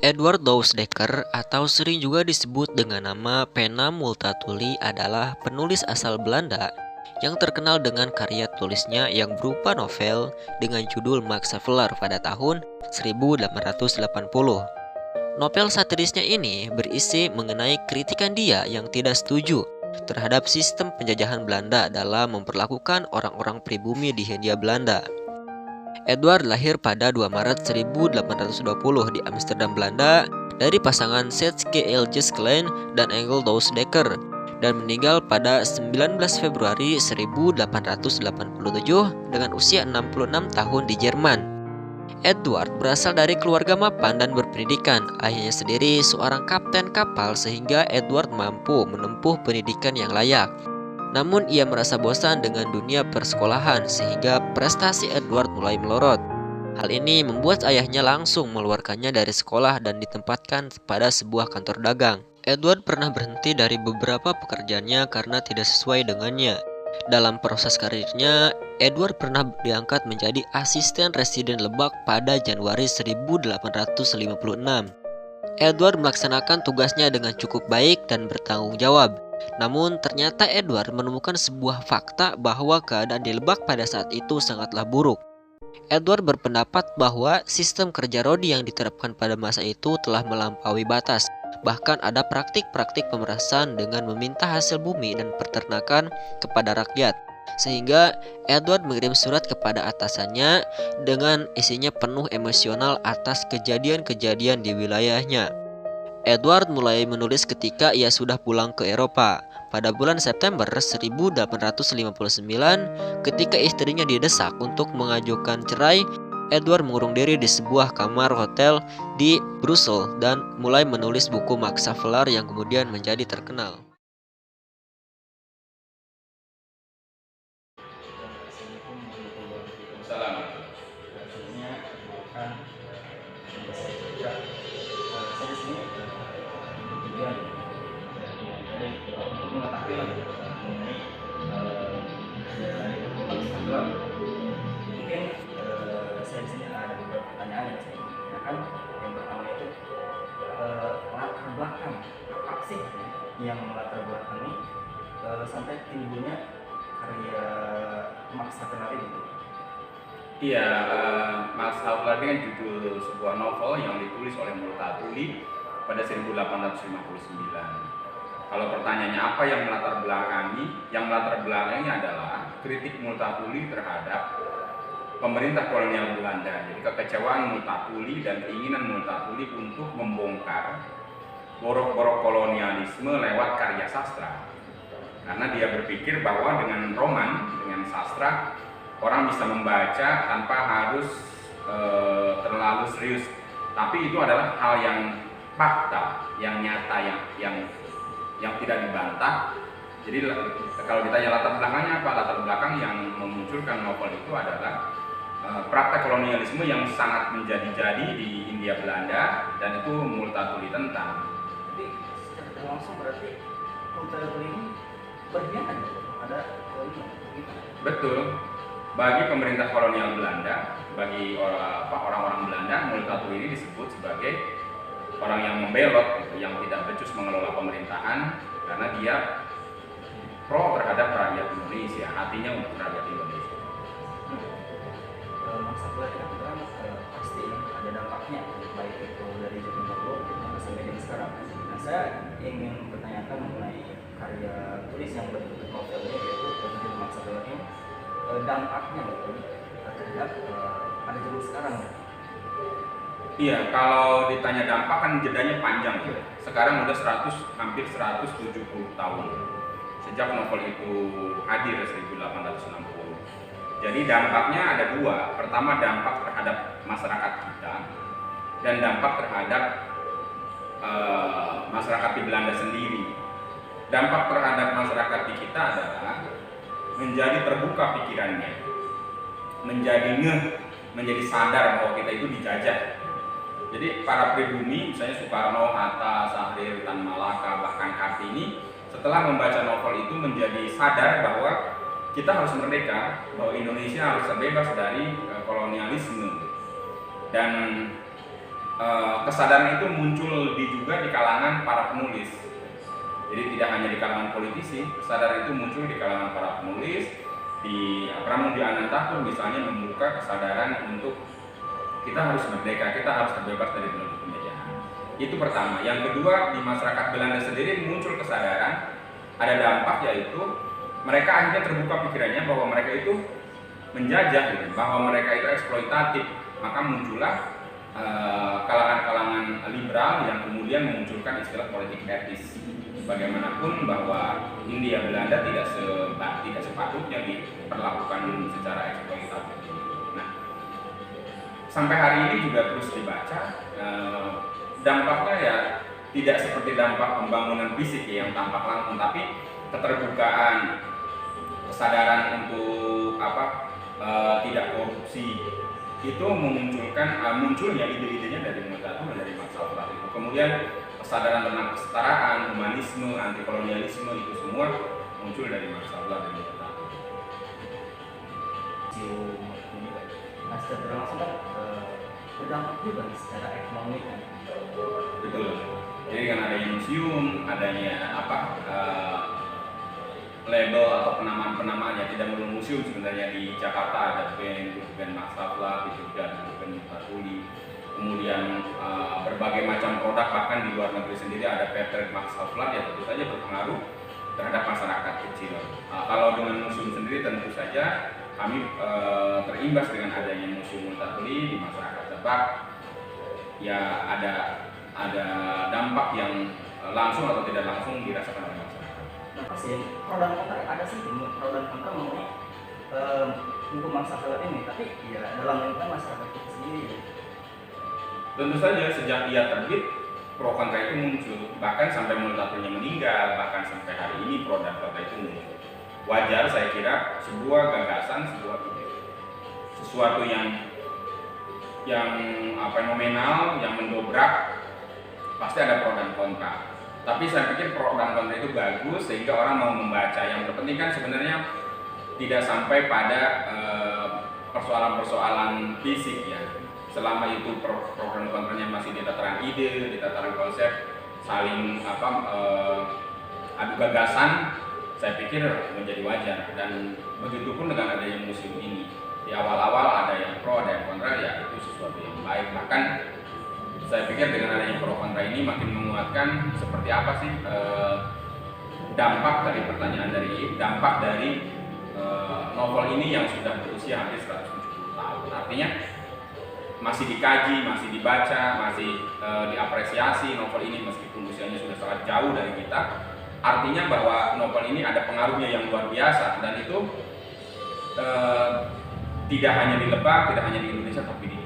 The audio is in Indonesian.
Edward Louis Dekker atau sering juga disebut dengan nama Pena Multatuli adalah penulis asal Belanda yang terkenal dengan karya tulisnya yang berupa novel dengan judul Max Havelaar pada tahun 1880. Novel satirisnya ini berisi mengenai kritikan dia yang tidak setuju terhadap sistem penjajahan Belanda dalam memperlakukan orang-orang pribumi di Hindia Belanda. Edward lahir pada 2 Maret 1820 di Amsterdam, Belanda dari pasangan Sietske Elges Klein dan Engel Louis Dekker dan meninggal pada 19 Februari 1887 dengan usia 66 tahun di Jerman. Edward berasal dari keluarga mapan dan berpendidikan. Ayahnya sendiri seorang kapten kapal sehingga Edward mampu menempuh pendidikan yang layak. Namun ia merasa bosan dengan dunia persekolahan sehingga prestasi Edward mulai melorot. Hal ini membuat ayahnya langsung mengeluarkannya dari sekolah dan ditempatkan pada sebuah kantor dagang. Edward pernah berhenti dari beberapa pekerjaannya karena tidak sesuai dengannya. Dalam proses karirnya, Edward pernah diangkat menjadi asisten residen Lebak pada Januari 1856. Edward melaksanakan tugasnya dengan cukup baik dan bertanggung jawab. Namun ternyata Edward menemukan sebuah fakta bahwa keadaan di Lebak pada saat itu sangatlah buruk. Edward berpendapat bahwa sistem kerja rodi yang diterapkan pada masa itu telah melampaui batas. Bahkan ada praktik-praktik pemerasan dengan meminta hasil bumi dan peternakan kepada rakyat. Sehingga Edward mengirim surat kepada atasannya dengan isinya penuh emosional atas kejadian-kejadian di wilayahnya. Edward mulai menulis ketika ia sudah pulang ke Eropa. Pada bulan September 1859, ketika istrinya didesak untuk mengajukan cerai, Edward mengurung diri di sebuah kamar hotel di Brussels dan mulai menulis buku Max Havelaar yang kemudian menjadi terkenal. Mungkin saya di sini ada beberapa pertanyaan yang saya ingin tanyakan. Yang pertama itu latar belakang apa sih yang latar belakangi sampai timbulnya karya Max Havelaar itu? Iya, Max Havelaar ini kan judul sebuah novel yang ditulis oleh Multatuli pada 1859. Kalau pertanyaannya apa yang melatar belakangi? Yang melatar belakangi adalah kritik Multatuli terhadap pemerintah kolonial Belanda. Jadi kekecewaan Multatuli dan keinginan Multatuli untuk membongkar borok-borok kolonialisme lewat karya sastra. Karena dia berpikir bahwa dengan roman, dengan sastra, orang bisa membaca tanpa harus terlalu serius. Tapi itu adalah hal yang fakta, yang nyata, yang tidak dibantah. Jadi kalau ditanya latar belakangnya apa? Latar belakang yang memunculkan novel itu adalah praktek kolonialisme yang sangat menjadi-jadi di Hindia Belanda, dan itu Multatuli tentang. Jadi secara langsung berarti Multatuli ini berkhianat ada kolonial gitu. Betul. Bagi pemerintah kolonial Belanda, bagi orang-orang Belanda, Multatuli ini disebut sebagai orang yang membelot, gitu, yang tidak becus mengelola pemerintahan karena dia pro terhadap rakyat Indonesia, hatinya untuk rakyat Indonesia. Max Havelaar itu kan pasti ada dampaknya, baik itu dari zaman dahulu sampai dengan sekarang. Nah, saya ingin bertanyakan mengenai karya tulis yang berbentuk novel ini, yaitu berbentuk Max Havelaar ini, dampaknya betul terhadap pada zaman sekarang. Iya, kalau ditanya dampak kan jedanya panjang ya. Sekarang udah hampir 170 tahun sejak novel itu hadir 1860. Jadi dampaknya ada dua. Pertama, dampak terhadap masyarakat kita, dan dampak terhadap masyarakat di Belanda sendiri. Dampak terhadap masyarakat di kita adalah menjadi terbuka pikirannya, menjadi sadar bahwa kita itu dijajah. Jadi para pribumi, misalnya Soekarno, Hatta, Sahrir, Tan Malaka, bahkan Kartini, setelah membaca novel itu menjadi sadar bahwa kita harus merdeka, bahwa Indonesia harus terbebas dari kolonialisme. Dan kesadaran itu muncul juga di kalangan para penulis. Jadi tidak hanya di kalangan politisi, kesadaran itu muncul di kalangan para penulis. Di Pramudia Anantatur misalnya membuka kesadaran untuk kita harus merdeka, kita harus terbebas dari penuduk penjajahan. Itu pertama. Yang kedua, di masyarakat Belanda sendiri muncul kesadaran, ada dampak, yaitu mereka akhirnya terbuka pikirannya bahwa mereka itu menjajah, gitu, bahwa mereka itu eksploitatif. Maka muncullah kalangan-kalangan liberal yang kemudian memunculkan istilah politik etis. Bagaimanapun bahwa Hindia Belanda tidak sepatutnya diperlakukan secara eksploitatif. Nah, sampai hari ini juga terus dibaca, dampaknya ya tidak seperti dampak pembangunan fisik yang tampak langsung, tapi keterbukaan, kesadaran untuk tidak korupsi itu memunculkan munculnya ide-idenya dari Multatuli, dari Max Havelaar itu. Kemudian kesadaran tentang kesetaraan, humanisme, anti kolonialisme itu semua muncul dari Max Havelaar dan Multatuli. Nah, secara berlangsung kan berdampak juga secara ekonomi kan. Betul. Jadi kan adanya museum, adanya label atau penamaan-penamaan yang tidak melulu museum sebenarnya. Di Jakarta ada band Max Havelaar, di Jogja ada band Multatuli. Kemudian berbagai macam produk, bahkan di luar negeri sendiri ada paper Max Havelaar, ya tentu saja berpengaruh terhadap masyarakat kecil. Kalau dengan museum sendiri tentu saja kami terimbas dengan adanya museum Multatuli di masyarakat Lebak. Ya ada dampak yang langsung atau tidak langsung dirasakan oleh masyarakat. Nah, pasti pro dan kontra ada sih, pro dan kontra mengenai buku Max Havelaar ini, tapi ya dalam lingkungan masyarakat itu sendiri. Tentu saja sejak ia terbit, pro kontra itu muncul, bahkan sampai Multatulinya meninggal, bahkan sampai hari ini pro dan kontra itu muncul. Wajar saya kira sebuah gagasan, sebuah ide, sesuatu yang fenomenal, yang mendobrak, pasti ada pro dan kontra. Tapi saya pikir pro dan kontra itu bagus sehingga orang mau membaca. Yang terpenting kan sebenarnya tidak sampai pada persoalan-persoalan fisik ya. Selama itu pro dan kontranya masih di tataran ide, di tataran konsep, saling adu gagasan, saya pikir menjadi wajar. Dan begitu pun dengan adanya museum ini. Di awal-awal ada yang pro, ada yang kontra, ya itu sesuatu yang baik. Bahkan saya pikir dengan adanya pro kontra ini makin menguatkan seperti apa sih dampak dari pertanyaan dampak dari novel ini yang sudah berusia hampir 170 tahun. Artinya masih dikaji, masih dibaca, masih diapresiasi novel ini meskipun usianya sudah sangat jauh dari kita. Artinya bahwa novel ini ada pengaruhnya yang luar biasa, dan itu tidak hanya di Lebak, tidak hanya di Indonesia, tapi di